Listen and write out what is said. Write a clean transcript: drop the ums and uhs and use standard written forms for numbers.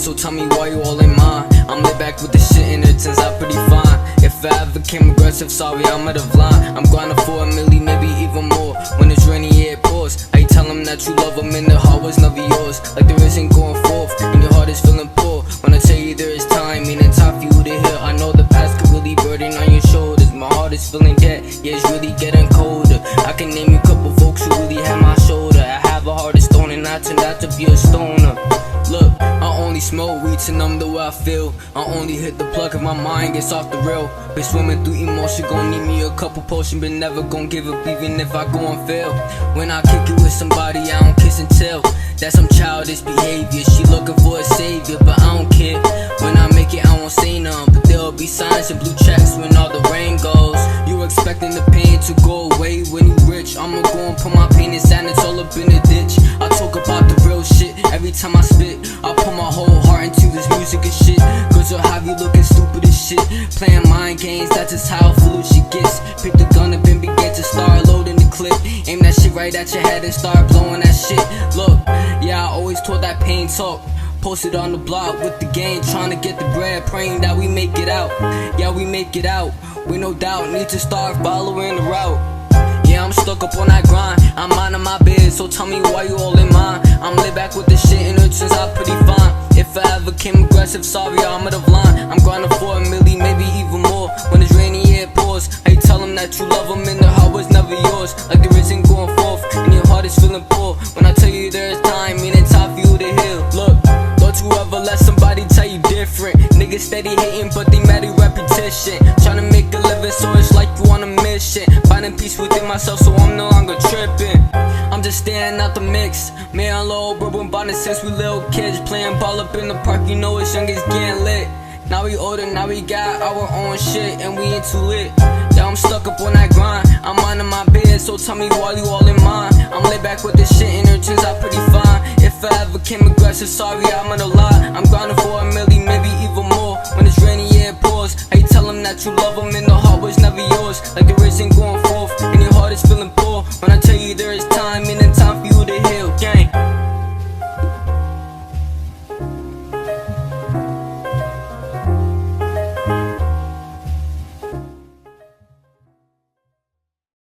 so tell me why you all in mine. I'm laid back with the shit and it turns out pretty fine. If I ever came aggressive, sorry, I'm out of line. I'm grinding for a milli, maybe even more. When it's rainy, yeah, it pours. I tell them that you love them and the heart was never yours. Like there isn't going forth and your heart is feeling poor. When I tell you there is time, meaning time for you to heal. I know the past could really burden on your shoulders. My heart is feeling dead, yeah, it's really getting colder. I can name you a couple folks who really had my shoulder. I have a heart of stone and I turned out to be a stoner. Look, I only smoke weed to numb the way I feel. I only hit the plug if my mind gets off the rail. Been swimming through emotion, gon' need me a couple potions, but never gon' give up even if I go and fail. When I kick it with somebody, I don't kiss and tell. That's some childish behavior. She looking for a savior, but I don't care. When I make it, I won't say none, but there'll be signs and blue checks when all the rain goes. You expecting the pain to go away when you rich. I'ma go and put my pain inside, it's all up in the ditch. I talk about the real shit every time I spit. I put my whole heart into this music and shit. Girls will have you looking stupid as shit. Playing mind games, that's just how foolish she gets. Pick the gun up and begin to start loading the clip. Aim that shit right at your head and start blowing that shit. Look, yeah, I always told that pain talk. Posted on the block with the gang, trying to get the bread, praying that we make it out. Yeah, we make it out. We no doubt need to start following the route. Yeah, I'm stuck up on that grind. I'm minding my biz, so tell me why you all in mine. I'm laid back with this shit and it turns out pretty fine. If I ever came aggressive, sorry, I'm out of line. I'm grinding for a milli, maybe even more. When it's rainy, yeah, it pours. How you tell them that you love them and the heart was never yours. Like there isn't going forth and your heart is feeling poor. When I tell you there's time, meaning time for you to heal. Look, don't you ever let somebody tell you different. Niggas steady hating, but they mad at repetition. Trying to make a living, so it's like you on a mission. Finding peace within myself, so I'm no longer tripping. I'm just staying out the mix. Man, low, bro, been bonding since we little kids. Playing ball up in the park, you know it's young, it's getting lit. Now we older, now we got our own shit, and we into it. Yeah, I'm stuck up on that grind. I'm minding my biz, so tell me why you all in mine. I'm laid back with this shit, and it turns out pretty fine. If I ever came aggressive, sorry, I'm gonna lie. I'm grinding for a milli, maybe even more. When it's rainy, yeah, it pours. How you tell them that you love them and the heart was never yours. Like there isn't